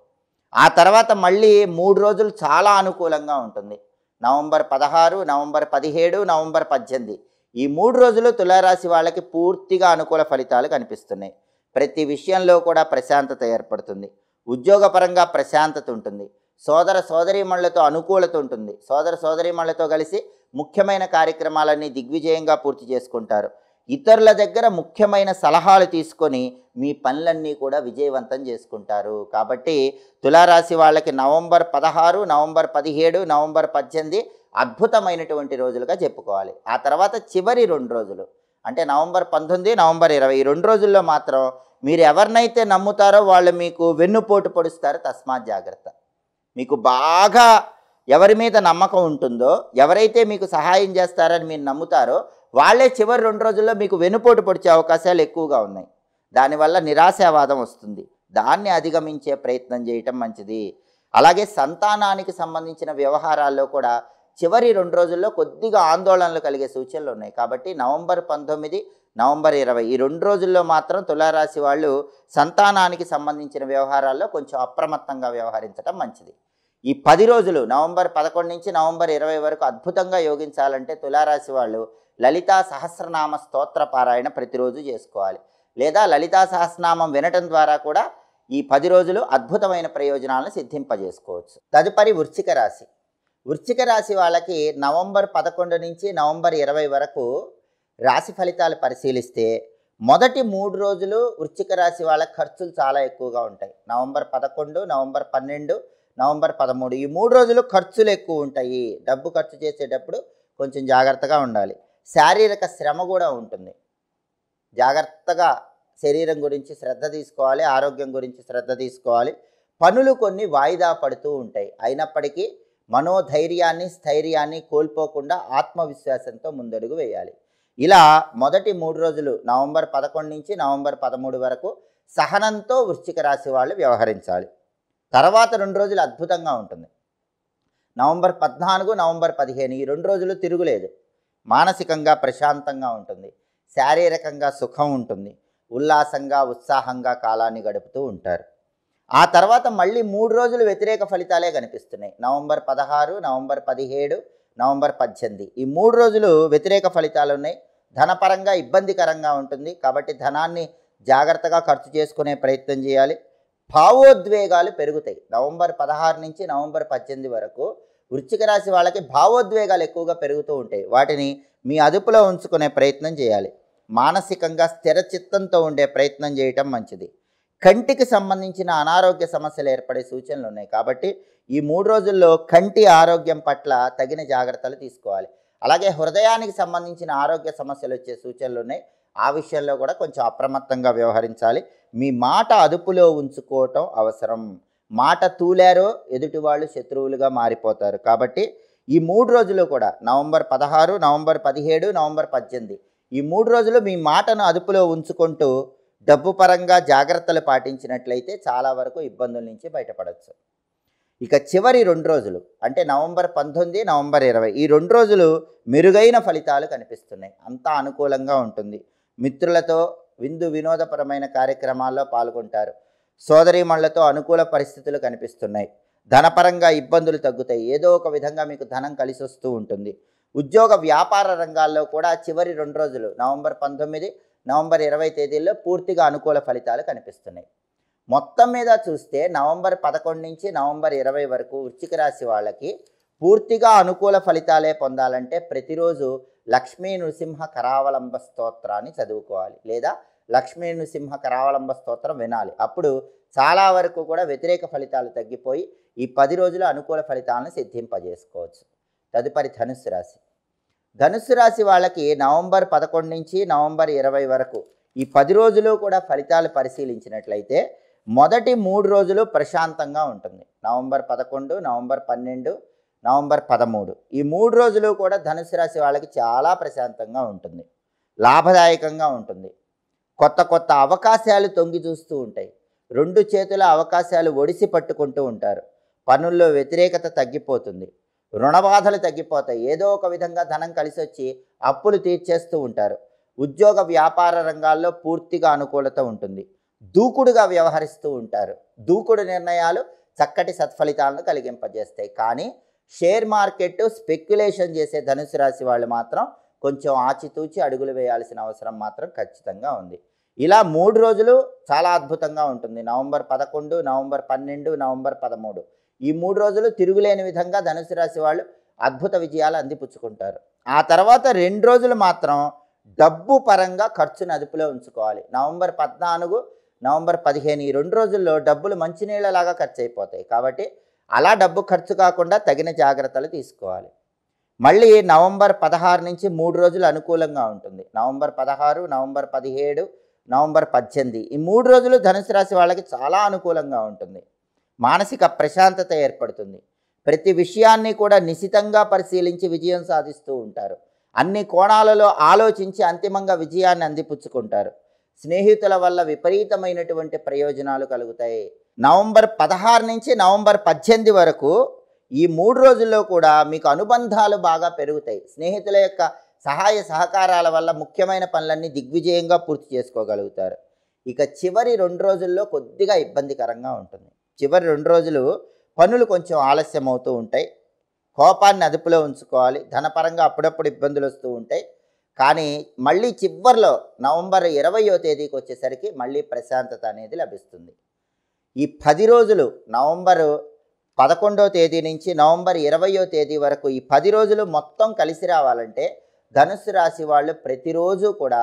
ఆ తర్వాత మళ్ళీ 3 రోజులు చాలా అనుకూలంగా ఉంటుంది. నవంబర్ 16, నవంబర్ 17, నవంబర్ 18 ఈ 3 రోజులు తులారాశి వాళ్ళకి పూర్తిగా అనుకూల ఫలితాలు కనిపిస్తున్నాయి. ప్రతి విషయంలో కూడా ప్రశాంతత ఏర్పడుతుంది. ఉద్యోగపరంగా ప్రశాంతత ఉంటుంది. సోదర సోదరీమణులతో అనుకూలత ఉంటుంది. సోదర సోదరీమణులతో కలిసి ముఖ్యమైన కార్యక్రమాలన్నీ దిగ్విజయంగా పూర్తి చేసుకుంటారు. ఇతరుల దగ్గర ముఖ్యమైన సలహాలు తీసుకొని మీ పనులన్నీ కూడా విజయవంతం చేసుకుంటారు. కాబట్టి తులారాశి వాళ్ళకి నవంబర్ 16, నవంబర్ 17, నవంబర్ 18 అద్భుతమైనటువంటి రోజులుగా చెప్పుకోవాలి. ఆ తర్వాత చివరి 2 రోజులు అంటే నవంబర్ 19, నవంబర్ 20 ఈ 2 రోజుల్లో మాత్రం మీరు ఎవరినైతే నమ్ముతారో వాళ్ళు మీకు వెన్నుపోటు పొడుస్తారు. తస్మాత్ జాగ్రత్త. మీకు బాగా ఎవరి మీద నమ్మకం ఉంటుందో, ఎవరైతే మీకు సహాయం చేస్తారని మీరు నమ్ముతారో వాళ్ళే చివరి 2 రోజుల్లో మీకు వెన్నుపోటు పొడిచే అవకాశాలు ఎక్కువగా ఉన్నాయి. దానివల్ల నిరాశావాదం వస్తుంది. దాన్ని అధిగమించే ప్రయత్నం చేయటం మంచిది. అలాగే సంతానానికి సంబంధించిన వ్యవహారాల్లో కూడా చివరి 2 రోజుల్లో కొద్దిగా ఆందోళనలు కలిగే సూచనలు ఉన్నాయి. కాబట్టి నవంబర్ 19, నవంబర్ 20 ఈ 2 రోజుల్లో మాత్రం తులారాశి వాళ్ళు సంతానానికి సంబంధించిన వ్యవహారాల్లో కొంచెం అప్రమత్తంగా వ్యవహరించడం మంచిది. ఈ 10 రోజులు నవంబర్ 11 నుంచి నవంబర్ 20 వరకు అద్భుతంగా యోగించాలంటే తులారాశి వాళ్ళు లలితా సహస్రనామ స్తోత్ర పారాయణ ప్రతిరోజు చేసుకోవాలి. లేదా లలితా సహస్రనామం వినటం ద్వారా కూడా ఈ 10 రోజులు అద్భుతమైన ప్రయోజనాలను సిద్ధింపజేసుకోవచ్చు. తదుపరి వృశ్చిక రాశి. వృశ్చిక రాశి వాళ్ళకి నవంబర్ 11 నుంచి నవంబర్ 20 వరకు రాశి ఫలితాలు పరిశీలిస్తే మొదటి 3 రోజులు వృశ్చిక రాశి వాళ్ళ ఖర్చులు చాలా ఎక్కువగా ఉంటాయి. నవంబర్ 11, నవంబర్ 12, నవంబర్ 13 ఈ 3 రోజులు ఖర్చులు ఎక్కువ ఉంటాయి. డబ్బు ఖర్చు చేసేటప్పుడు కొంచెం జాగ్రత్తగా ఉండాలి. శారీరక శ్రమ కూడా ఉంటుంది. జాగ్రత్తగా శరీరం గురించి శ్రద్ధ తీసుకోవాలి, ఆరోగ్యం గురించి శ్రద్ధ తీసుకోవాలి. పనులు కొన్ని వాయిదా పడుతూ ఉంటాయి. అయినప్పటికీ మనోధైర్యాన్ని, స్థైర్యాన్ని కోల్పోకుండా ఆత్మవిశ్వాసంతో ముందడుగు వేయాలి. ఇలా మొదటి 3 రోజులు నవంబర్ 11 నుంచి నవంబర్ 13 వరకు సహనంతో వృశ్చిక రాశి వాళ్ళు వ్యవహరించాలి. తర్వాత 2 రోజులు అద్భుతంగా ఉంటుంది. నవంబర్ 14, నవంబర్ 15 ఈ 2 రోజులు తిరుగులేదు. మానసికంగా ప్రశాంతంగా ఉంటుంది. శారీరకంగా సుఖం ఉంటుంది. ఉల్లాసంగా, ఉత్సాహంగా కాలాన్ని గడుపుతూ ఉంటారు. ఆ తర్వాత మళ్ళీ 3 రోజులు వ్యతిరేక ఫలితాలే కనిపిస్తున్నాయి. నవంబర్ 16, నవంబర్ 17, నవంబర్ 18 ఈ 3 రోజులు వ్యతిరేక ఫలితాలు ఉన్నాయి. ధనపరంగా ఇబ్బందికరంగా ఉంటుంది. కాబట్టి ధనాన్ని జాగ్రత్తగా ఖర్చు చేసుకునే ప్రయత్నం చేయాలి. భావోద్వేగాలు పెరుగుతాయి. నవంబర్ 16 నుంచి నవంబర్ 18 వరకు వృశ్చిక రాశి వాళ్ళకి భావోద్వేగాలు ఎక్కువగా పెరుగుతూ ఉంటాయి. వాటిని మీ అదుపులో ఉంచుకునే ప్రయత్నం చేయాలి. మానసికంగా స్థిరచిత్తంతో ఉండే ప్రయత్నం చేయటం మంచిది. కంటికి సంబంధించిన అనారోగ్య సమస్యలు ఏర్పడే సూచనలు ఉన్నాయి. కాబట్టి ఈ 3 రోజుల్లో కంటి ఆరోగ్యం పట్ల తగిన జాగ్రత్తలు తీసుకోవాలి. అలాగే హృదయానికి సంబంధించిన ఆరోగ్య సమస్యలు వచ్చే సూచనలు ఉన్నాయి. ఆ విషయంలో కూడా కొంచెం అప్రమత్తంగా వ్యవహరించాలి. మీ మాట అదుపులో ఉంచుకోవటం అవసరం. మాట తూలారో ఎదుటి వాళ్ళు శత్రువులుగా మారిపోతారు. కాబట్టి ఈ 3 రోజులు కూడా నవంబర్ 16, నవంబర్ 17, నవంబర్ 18 ఈ 3 రోజులు మీ మాటను అదుపులో ఉంచుకుంటూ డబ్బు పరంగా జాగ్రత్తలు పాటించినట్లయితే చాలా వరకు ఇబ్బందుల నుంచి బయటపడవచ్చు. ఇక చివరి 2 రోజులు అంటే నవంబర్ 19, నవంబర్ 20 ఈ 2 రోజులు మెరుగైన ఫలితాలు కనిపిస్తున్నాయి. అంతా అనుకూలంగా ఉంటుంది. మిత్రులతో విందు వినోదపరమైన కార్యక్రమాల్లో పాల్గొంటారు. సోదరీమణులతో అనుకూల పరిస్థితులు కనిపిస్తున్నాయి. ధనపరంగా ఇబ్బందులు తగ్గుతాయి. ఏదో ఒక విధంగా మీకు ధనం కలిసి వస్తూ ఉంటుంది. ఉద్యోగ వ్యాపార రంగాల్లో కూడా చివరి 2 రోజులు నవంబర్ 19, నవంబర్ 20 తేదీల్లో పూర్తిగా అనుకూల ఫలితాలు కనిపిస్తున్నాయి. మొత్తం మీద చూస్తే నవంబర్ 11 నుంచి నవంబర్ 20 వరకు వృశ్చిక రాశి వాళ్ళకి పూర్తిగా అనుకూల ఫలితాలే పొందాలంటే ప్రతిరోజు లక్ష్మీ నృసింహ కరావలంబ స్తోత్రాన్ని చదువుకోవాలి. లేదా లక్ష్మీ నృసింహ కరావలంబ స్తోత్రం వినాలి. అప్పుడు చాలా వరకు కూడా వ్యతిరేక ఫలితాలు తగ్గిపోయి ఈ 10 రోజుల అనుకూల ఫలితాలను సిద్ధింపజేసుకోవచ్చు. తదుపరి ధనుస్సు రాశి. ధనుస్సు రాశి వాళ్ళకి నవంబర్ 11 నుంచి నవంబర్ 20 వరకు ఈ 10 రోజులు కూడా ఫలితాలు పరిశీలించినట్లయితే మొదటి 3 రోజులు ప్రశాంతంగా ఉంటుంది. నవంబర్ 11, నవంబర్ 12, నవంబర్ 13 ఈ 3 రోజులు కూడా ధనుస్సు రాశి వాళ్ళకి చాలా ప్రశాంతంగా ఉంటుంది. లాభదాయకంగా ఉంటుంది. కొత్త కొత్త అవకాశాలు తొంగి చూస్తూ ఉంటాయి. 2 చేతుల అవకాశాలు ఒడిసి పట్టుకుంటూ ఉంటారు. పనుల్లో వ్యతిరేకత తగ్గిపోతుంది. రుణబాధలు తగ్గిపోతాయి. ఏదో ఒక విధంగా ధనం కలిసి వచ్చి అప్పులు తీర్చేస్తూ ఉంటారు. ఉద్యోగ వ్యాపార రంగాల్లో పూర్తిగా అనుకూలత ఉంటుంది. దూకుడుగా వ్యవహరిస్తూ ఉంటారు. దూకుడు నిర్ణయాలు చక్కటి సత్ఫలితాలను కలిగింపజేస్తాయి. కానీ షేర్ మార్కెట్ స్పెక్యులేషన్ చేసే ధనుసు రాశి వాళ్ళు మాత్రం కొంచెం ఆచితూచి అడుగులు వేయాల్సిన అవసరం మాత్రం ఖచ్చితంగా ఉంది. ఇలా 3 రోజులు చాలా అద్భుతంగా ఉంటుంది. నవంబర్ 11, నవంబర్ 12, నవంబర్ 13 ఈ 3 రోజులు తిరుగులేని విధంగా ధనుసు రాశి వాళ్ళు అద్భుత విజయాలు అందిపుచ్చుకుంటారు. ఆ తర్వాత 2 రోజులు మాత్రం డబ్బు పరంగా ఖర్చును అదుపులో ఉంచుకోవాలి. నవంబర్ 14, నవంబర్ 15 ఈ 2 రోజుల్లో డబ్బులు మంచినీళ్ళలాగా ఖర్చు అయిపోతాయి. కాబట్టి అలా డబ్బు ఖర్చు కాకుండా తగిన జాగ్రత్తలు తీసుకోవాలి. మళ్ళీ నవంబర్ 16 నుంచి 3 రోజులు అనుకూలంగా ఉంటుంది. నవంబర్ 16, నవంబర్ 17, నవంబర్ 18 ఈ 3 రోజులు ధనుసు రాశి వాళ్ళకి చాలా అనుకూలంగా ఉంటుంది. మానసిక ప్రశాంతత ఏర్పడుతుంది. ప్రతి విషయాన్ని కూడా నిశితంగా పరిశీలించి విజయం సాధిస్తూ ఉంటారు. అన్ని కోణాలలో ఆలోచించి అంతిమంగా విజయాన్ని అందిపుచ్చుకుంటారు. స్నేహితుల వల్ల విపరీతమైనటువంటి ప్రయోజనాలు కలుగుతాయి. నవంబర్ 16 నుంచి నవంబర్ 18 వరకు ఈ 3 రోజుల్లో కూడా మీకు అనుబంధాలు బాగా పెరుగుతాయి. స్నేహితుల యొక్క సహాయ సహకారాల వల్ల ముఖ్యమైన పనులన్నీ దిగ్విజయంగా పూర్తి చేసుకోగలుగుతారు. ఇక చివరి 2 రోజుల్లో కొద్దిగా ఇబ్బందికరంగా ఉంటుంది. చివరి 2 రోజులు పనులు కొంచెం ఆలస్యం అవుతూ ఉంటాయి. కోపాన్ని అదుపులో ఉంచుకోవాలి. ధనపరంగా అప్పుడప్పుడు ఇబ్బందులు వస్తూ ఉంటాయి. కానీ మళ్ళీ చివరిలో నవంబర్ 20వ తేదీకి వచ్చేసరికి మళ్ళీ ప్రశాంతత అనేది లభిస్తుంది. ఈ 10 రోజులు నవంబర్ 11వ తేదీ నుంచి నవంబర్ 20వ తేదీ వరకు ఈ 10 రోజులు మొత్తం కలిసి రావాలంటే ధనుస్సు రాశి వాళ్ళు ప్రతిరోజు కూడా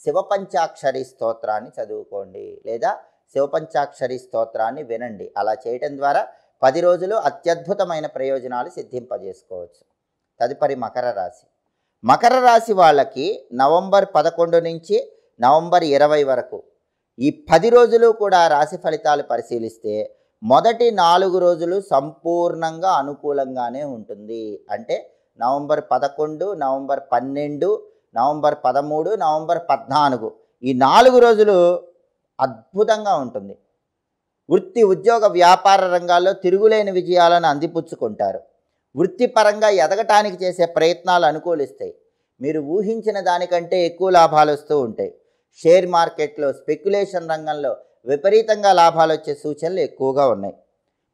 శివపంచాక్షరి స్తోత్రాన్ని చదువుకోండి లేదా శివపంచాక్షరి స్తోత్రాన్ని వినండి. అలా చేయటం ద్వారా 10 రోజులు అత్యద్భుతమైన ప్రయోజనాలు సిద్ధింపజేసుకోవచ్చు. తదుపరి మకర రాశి. మకర రాశి వాళ్ళకి నవంబర్ 11 నుంచి నవంబర్ 20 వరకు ఈ 10 రోజులు కూడా రాశి ఫలితాలు పరిశీలిస్తే మొదటి 4 రోజులు సంపూర్ణంగా అనుకూలంగానే ఉంటుంది. అంటే నవంబర్ 11, నవంబర్ 12, నవంబర్ 13, నవంబర్ 14 ఈ 4 రోజులు అద్భుతంగా ఉంటుంది. వృత్తి ఉద్యోగ వ్యాపార రంగాల్లో తిరుగులేని విజయాలను అందిపుచ్చుకుంటారు. వృత్తిపరంగా ఎదగటానికి చేసే ప్రయత్నాలు అనుకూలిస్తాయి. మీరు ఊహించిన దానికంటే ఎక్కువ లాభాలు వస్తూ ఉంటాయి. షేర్ మార్కెట్లో స్పెక్యులేషన్ రంగంలో విపరీతంగా లాభాలు వచ్చే సూచనలు ఎక్కువగా ఉన్నాయి.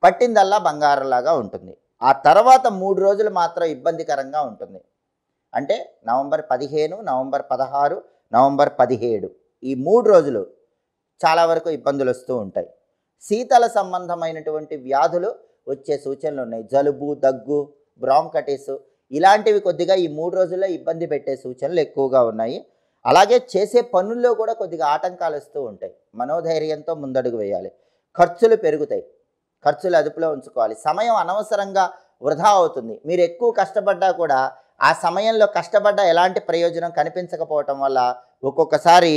పట్టిందల్లా బంగారంలాగా ఉంటుంది. ఆ తర్వాత 3 రోజులు మాత్రం ఇబ్బందికరంగా ఉంటుంది. అంటే నవంబర్ 15, నవంబర్ 16, నవంబర్ 17 ఈ 3 రోజులు చాలా వరకు ఇబ్బందులు వస్తూ ఉంటాయి. శీతల సంబంధమైనటువంటి వ్యాధులు వచ్చే సూచనలు ఉన్నాయి. జలుబు, దగ్గు, బ్రాంకటిస్ ఇలాంటివి కొద్దిగా ఈ 3 రోజుల్లో ఇబ్బంది పెట్టే సూచనలు ఎక్కువగా ఉన్నాయి. అలాగే చేసే పనుల్లో కూడా కొద్దిగా ఆటంకాలు వస్తూ ఉంటాయి. మనోధైర్యంతో ముందడుగు వేయాలి. ఖర్చులు పెరుగుతాయి. ఖర్చులు అదుపులో ఉంచుకోవాలి. సమయం అనవసరంగా వృధా అవుతుంది. మీరు ఎక్కువ కష్టపడ్డా కూడా ఆ సమయంలో కష్టపడ్డ ఎలాంటి ప్రయోజనం కనిపించకపోవటం వల్ల ఒక్కొక్కసారి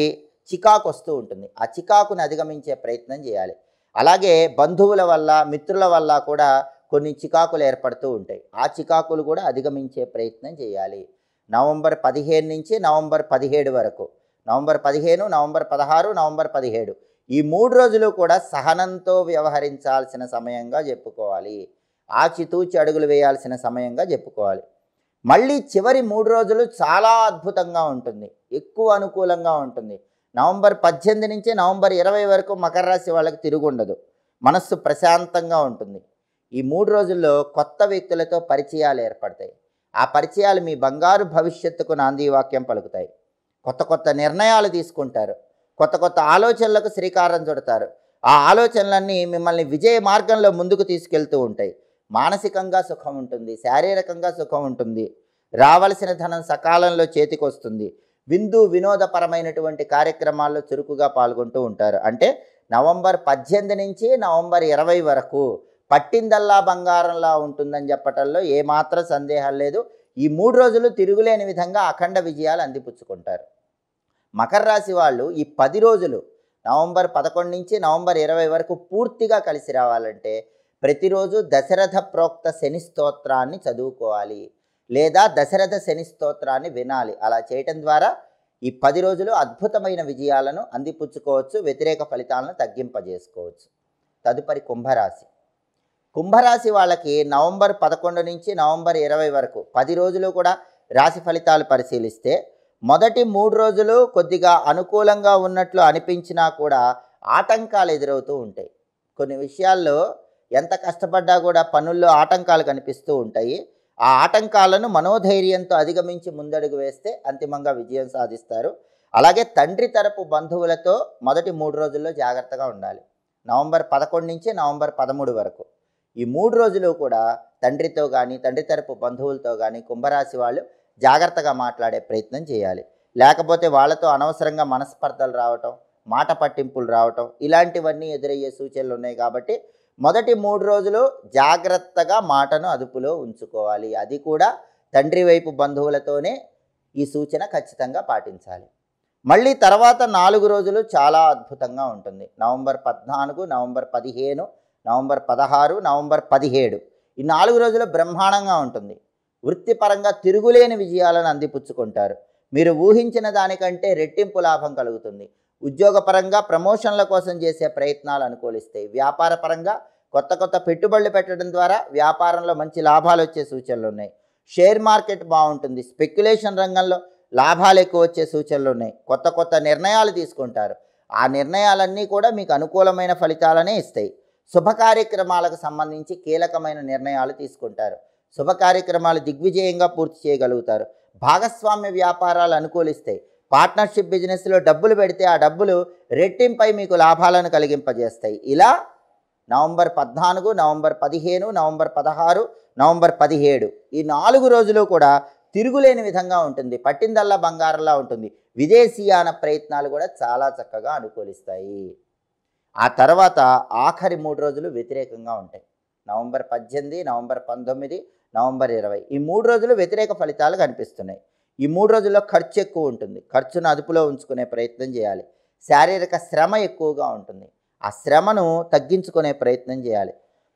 చికాకు వస్తూ ఉంటుంది. ఆ చికాకుని అధిగమించే ప్రయత్నం చేయాలి. అలాగే బంధువుల వల్ల మిత్రుల వల్ల కూడా కొన్ని చికాకులు ఏర్పడుతూ ఉంటాయి. ఆ చికాకులు కూడా అధిగమించే ప్రయత్నం చేయాలి. నవంబర్ 15 నుంచి నవంబర్ 17 వరకు నవంబర్ 15, నవంబర్ 16, నవంబర్ 17 ఈ 3 రోజులు కూడా సహనంతో వ్యవహరించాల్సిన సమయంగా చెప్పుకోవాలి. ఆచితూచి అడుగులు వేయాల్సిన సమయంగా చెప్పుకోవాలి. మళ్ళీ చివరి 3 రోజులు చాలా అద్భుతంగా ఉంటుంది. ఎక్కువ అనుకూలంగా ఉంటుంది. నవంబర్ 18 నుంచి నవంబర్ 20 వరకు మకర రాశి వాళ్ళకి తిరుగుండదు. మనస్సు ప్రశాంతంగా ఉంటుంది. ఈ 3 రోజుల్లో కొత్త వ్యక్తులతో పరిచయాలు ఏర్పడతాయి. ఆ పరిచయాలు మీ బంగారు భవిష్యత్తుకు నాంది వాక్యం పలుకుతాయి. కొత్త కొత్త నిర్ణయాలు తీసుకుంటారు. కొత్త కొత్త ఆలోచనలకు శ్రీకారం చుడతారు. ఆ ఆలోచనలన్నీ మిమ్మల్ని విజయ మార్గంలో ముందుకు తీసుకెళ్తూ ఉంటాయి. మానసికంగా సుఖం ఉంటుంది. శారీరకంగా సుఖం ఉంటుంది. రావలసిన ధనం సకాలంలో చేతికి వస్తుంది. విందు వినోదపరమైనటువంటి కార్యక్రమాల్లో చురుకుగా పాల్గొంటూ ఉంటారు. అంటే నవంబర్ 18 నుంచి నవంబర్ 20 వరకు పట్టిందల్లా బంగారంలా ఉంటుందని చెప్పటంలో ఏమాత్రం సందేహం లేదు. ఈ 3 రోజులు తిరుగులేని విధంగా అఖండ విజయాలు అందిపుచ్చుకుంటారు. మకర రాశి వాళ్ళు ఈ 10 రోజులు నవంబర్ 11 నుంచి నవంబర్ 20 వరకు పూర్తిగా కలిసి రావాలంటే ప్రతిరోజు దశరథ ప్రోక్త శని స్తోత్రాన్ని చదువుకోవాలి లేదా దశరథ శని స్తోత్రాన్ని వినాలి. అలా చేయటం ద్వారా ఈ 10 రోజులు అద్భుతమైన విజయాలను అందిపుచ్చుకోవచ్చు. వ్యతిరేక ఫలితాలను తగ్గింపజేసుకోవచ్చు. తదుపరి కుంభరాశి. కుంభరాశి వాళ్ళకి నవంబర్ 11 నుంచి నవంబర్ 20 వరకు 10 రోజులు కూడా రాశి ఫలితాలు పరిశీలిస్తే మొదటి 3 రోజులు కొద్దిగా అనుకూలంగా ఉన్నట్లు అనిపించినా కూడా ఆటంకాలు ఎదురవుతూ ఉంటాయి. కొన్ని విషయాల్లో ఎంత కష్టపడ్డా కూడా పనుల్లో ఆటంకాలు కనిపిస్తూ ఉంటాయి. ఆ ఆటంకాలను మనోధైర్యంతో అధిగమించి ముందడుగు వేస్తే అంతిమంగా విజయం సాధిస్తారు. అలాగే తండ్రి తరపు బంధువులతో మొదటి 3 రోజుల్లో జాగ్రత్తగా ఉండాలి. నవంబర్ 11 నుంచి నవంబర్ 13 వరకు ఈ 3 రోజులు కూడా తండ్రితో కానీ తండ్రి తరపు బంధువులతో కానీ కుంభరాశి వాళ్ళు జాగ్రత్తగా మాట్లాడే ప్రయత్నం చేయాలి. లేకపోతే వాళ్ళతో అనవసరంగా మనస్పర్ధలు రావటం, మాట పట్టింపులు రావటం ఇలాంటివన్నీ ఎదురయ్యే సూచనలు ఉన్నాయి. కాబట్టి మొదటి 3 రోజులు జాగ్రత్తగా మాటను అదుపులో ఉంచుకోవాలి. అది కూడా తండ్రి వైపు బంధువులతోనే ఈ సూచన ఖచ్చితంగా పాటించాలి. మళ్ళీ తర్వాత 4 రోజులు చాలా అద్భుతంగా ఉంటుంది. నవంబర్ 14, నవంబర్ 15, నవంబర్ 16, నవంబర్ 17 ఈ 4 రోజులు బ్రహ్మాండంగా ఉంటుంది. వృత్తిపరంగా తిరుగులేని విజయాలను అందిపుచ్చుకుంటారు. మీరు ఊహించిన దానికంటే రెట్టింపు లాభం కలుగుతుంది. ఉద్యోగపరంగా ప్రమోషన్ల కోసం చేసే ప్రయత్నాలు అనుకూలిస్తాయి. వ్యాపారపరంగా కొత్త పెట్టుబడులు పెట్టడం ద్వారా వ్యాపారంలో మంచి లాభాలు వచ్చే సూచనలు ఉన్నాయి. షేర్ మార్కెట్ బాగుంటుంది. స్పెక్యులేషన్ రంగంలో లాభాలు ఎక్కువ వచ్చే సూచనలు ఉన్నాయి. కొత్త నిర్ణయాలు తీసుకుంటారు. ఆ నిర్ణయాలన్నీ కూడా మీకు అనుకూలమైన ఫలితాలనే ఇస్తాయి. శుభ కార్యక్రమాలకు సంబంధించి కీలకమైన నిర్ణయాలు తీసుకుంటారు. శుభ కార్యక్రమాలు దిగ్విజయంగా పూర్తి చేయగలుగుతారు. భాగస్వామ్య వ్యాపారాలు అనుకూలిస్తాయి. పార్ట్నర్షిప్ బిజినెస్లో డబ్బులు పెడితే ఆ డబ్బులు రెట్టింపై మీకు లాభాలను కలిగింపజేస్తాయి. ఇలా నవంబర్ 14, నవంబర్ 15, నవంబర్ 16, నవంబర్ 17 ఈ 4 రోజులు కూడా తిరుగులేని విధంగా ఉంటుంది. పట్టిందల్లా బంగారంలా ఉంటుంది. విదేశీయాన ప్రయత్నాలు కూడా చాలా చక్కగా అనుకూలిస్తాయి. ఆ తర్వాత ఆఖరి 3 రోజులు వ్యతిరేకంగా ఉంటాయి. నవంబర్ 18, నవంబర్ 19, నవంబర్ 20 ఈ 3 రోజులు వ్యతిరేక ఫలితాలు కనిపిస్తున్నాయి. ఈ 3 రోజుల్లో ఖర్చు ఎక్కువ ఉంటుంది. ఖర్చును అదుపులో ఉంచుకునే ప్రయత్నం చేయాలి. శారీరక శ్రమ ఎక్కువగా ఉంటుంది. ఆ శ్రమను తగ్గించుకునే ప్రయత్నం చేయాలి.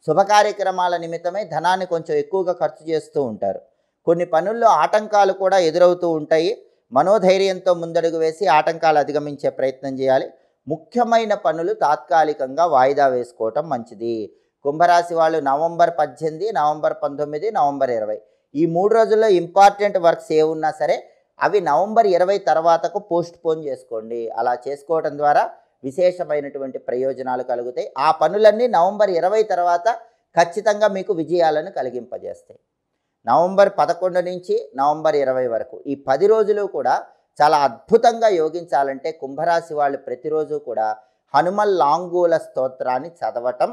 శుభ కార్యక్రమాల నిమిత్తమై ధనాన్ని కొంచెం ఎక్కువగా ఖర్చు చేస్తూ ఉంటారు. కొన్ని పనుల్లో ఆటంకాలు కూడా ఎదురవుతూ ఉంటాయి. మనోధైర్యంతో ముందడుగు వేసి ఆటంకాలు అధిగమించే ప్రయత్నం చేయాలి. ముఖ్యమైన పనులు తాత్కాలికంగా వాయిదా వేసుకోవటం మంచిది. కుంభరాశి వాళ్ళు నవంబర్ 18, నవంబర్ 19, నవంబర్ 20 ఈ 3 రోజుల్లో ఇంపార్టెంట్ వర్క్స్ ఏ ఉన్నా సరే అవి నవంబర్ 20 తర్వాతకు పోస్ట్ పోన్ చేసుకోండి. అలా చేసుకోవడం ద్వారా విశేషమైనటువంటి ప్రయోజనాలు కలుగుతాయి. ఆ పనులన్నీ నవంబర్ 20 తర్వాత ఖచ్చితంగా మీకు విజయాలను కలిగింపజేస్తాయి. నవంబర్ 11 నుంచి నవంబర్ 20 వరకు ఈ 10 రోజులు కూడా చాలా అద్భుతంగా యోగించాలంటే కుంభరాశి వాళ్ళు ప్రతిరోజు కూడా హనుమల్ లాంగూల స్తోత్రాన్ని చదవటం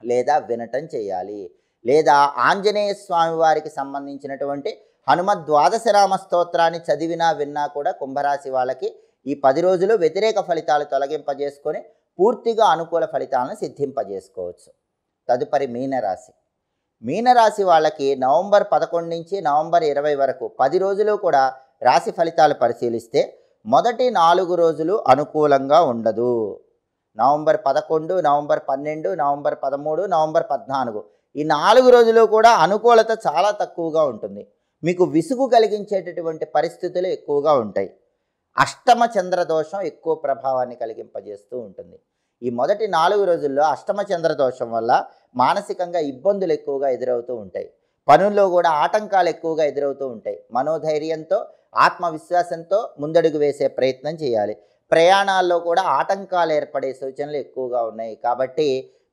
లేదా వినటం చేయాలి. లేదా ఆంజనేయ స్వామి వారికి సంబంధించినటువంటి హనుమద్ ద్వాదశరామ స్తోత్రాన్ని చదివినా విన్నా కూడా కుంభరాశి వాళ్ళకి ఈ 10 రోజులు వ్యతిరేక ఫలితాలు తొలగింపజేసుకొని పూర్తిగా అనుకూల ఫలితాలను సిద్ధింపజేసుకోవచ్చు. తదుపరి మీనరాశి. మీనరాశి వాళ్ళకి నవంబర్ 11 నుంచి నవంబర్ 20 వరకు 10 రోజులు కూడా రాశి ఫలితాలు పరిశీలిస్తే మొదటి 4 రోజులు అనుకూలంగా ఉండదు. నవంబర్ 11, నవంబర్ 12, నవంబర్ 13, నవంబర్ 14 ఈ 4 రోజులు కూడా అనుకూలత చాలా తక్కువగా ఉంటుంది. మీకు విసుగు కలిగించేటటువంటి పరిస్థితులు ఎక్కువగా ఉంటాయి. అష్టమ చంద్ర దోషం ఎక్కువ ప్రభావాన్ని కలిగింపజేస్తూ ఉంటుంది. ఈ మొదటి 4 రోజుల్లో అష్టమ చంద్ర దోషం వల్ల మానసికంగా ఇబ్బందులు ఎక్కువగా ఎదురవుతూ ఉంటాయి. పనుల్లో కూడా ఆటంకాలు ఎక్కువగా ఎదురవుతూ ఉంటాయి. మనోధైర్యంతో ఆత్మవిశ్వాసంతో ముందడుగు వేసే ప్రయత్నం చేయాలి. ప్రయాణాల్లో కూడా ఆటంకాలు ఏర్పడే సూచనలు ఎక్కువగా ఉన్నాయి. కాబట్టి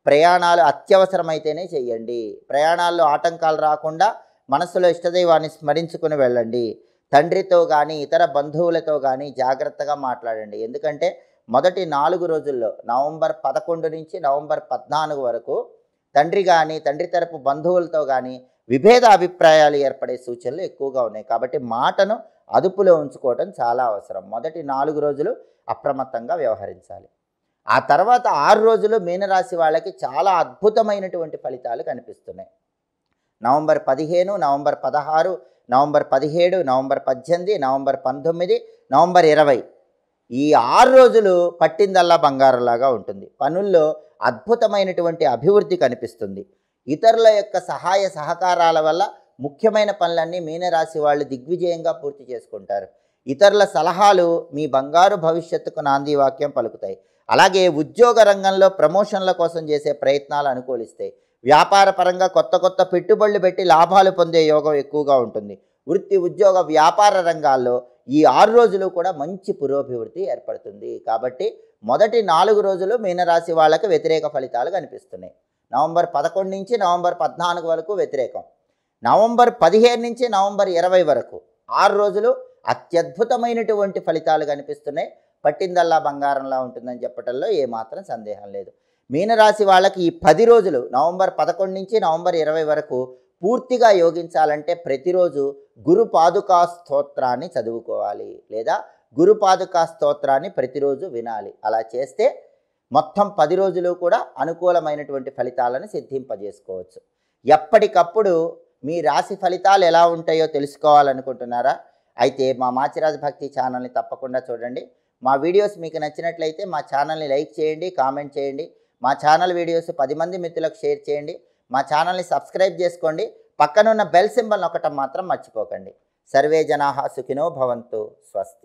ప్రయాణాలు అత్యవసరమైతేనే చేయండి. ప్రయాణాల్లో ఆటంకాలు రాకుండా మనసులో ఇష్టదైవాన్ని స్మరించుకుని వెళ్ళండి. తండ్రితో కానీ ఇతర బంధువులతో కానీ జాగ్రత్తగా మాట్లాడండి. ఎందుకంటే మొదటి 4 రోజుల్లో నవంబర్ 11 నుంచి నవంబర్ 14 వరకు తండ్రి కానీ తండ్రి తరపు బంధువులతో కానీ విభేద అభిప్రాయాలు ఏర్పడే సూచనలు ఎక్కువగా ఉన్నాయి. కాబట్టి మాటను అదుపులో ఉంచుకోవటం చాలా అవసరం. మొదటి 4 రోజులు అప్రమత్తంగా వ్యవహరించాలి. ఆ తర్వాత 6 రోజులు మీనరాశి వాళ్ళకి చాలా అద్భుతమైనటువంటి ఫలితాలు కనిపిస్తున్నాయి. November 15, November 16, November 17, November 18, November 19, November 20 ఈ 6 రోజులు పట్టిందల్లా బంగారంలాగా ఉంటుంది. పనుల్లో అద్భుతమైనటువంటి అభివృద్ధి కనిపిస్తుంది. ఇతరుల యొక్క సహాయ సహకారాల వల్ల ముఖ్యమైన పనులన్నీ మీనరాశి వాళ్ళు దిగ్విజయంగా పూర్తి చేసుకుంటారు. ఇతరుల సలహాలు మీ బంగారు భవిష్యత్తుకు నాంది వాక్యం పలుకుతాయి. అలాగే ఉద్యోగ రంగంలో ప్రమోషన్ల కోసం చేసే ప్రయత్నాలు అనుకూలిస్తాయి. వ్యాపార పరంగా కొత్త పెట్టుబడులు పెట్టి లాభాలు పొందే యోగం ఎక్కువగా ఉంటుంది. వృత్తి ఉద్యోగ వ్యాపార రంగాల్లో ఈ 6 రోజులు కూడా మంచి పురోభివృద్ధి ఏర్పడుతుంది. కాబట్టి మొదటి 4 రోజులు మీనరాశి వాళ్ళకి వ్యతిరేక ఫలితాలు కనిపిస్తున్నాయి. నవంబర్ 11 నుంచి నవంబర్ 14 వరకు వ్యతిరేకం. నవంబర్ 15 నుంచి నవంబర్ 20 వరకు 6 రోజులు అత్యద్భుతమైనటువంటి ఫలితాలు కనిపిస్తున్నాయి. పట్టిందల్లా బంగారంలా ఉంటుందని చెప్పడంలో ఏమాత్రం సందేహం లేదు. మీనరాశి వాళ్ళకి ఈ 10 రోజులు నవంబర్ 11 నుంచి నవంబర్ 20 వరకు పూర్తిగా యోగించాలంటే ప్రతిరోజు గురు పాదుకా స్తోత్రాన్ని చదువుకోవాలి. లేదా గురు పాదుకా స్తోత్రాన్ని ప్రతిరోజు వినాలి. అలా చేస్తే మొత్తం 10 రోజులు కూడా అనుకూలమైనటువంటి ఫలితాలను సిద్ధింపజేసుకోవచ్చు. ఎప్పటికప్పుడు మీ రాశి ఫలితాలు ఎలా ఉంటాయో తెలుసుకోవాలనుకుంటున్నారా? అయితే మా మాచిరాజు భక్తి ఛానల్ని తప్పకుండా చూడండి. మా వీడియోస్ మీకు నచ్చినట్లయితే మా ఛానల్ని లైక్ చేయండి, కామెంట్ చేయండి. మా ఛానల్ వీడియోస్ 10 మంది మిత్రులకు షేర్ చేయండి. మా ఛానల్ని సబ్స్క్రైబ్ చేసుకోండి. పక్కనున్న బెల్ సింబల్ నొక్కటం మాత్రం మర్చిపోకండి. సర్వే జనాః సుఖినో భవంతు. స్వస్తి.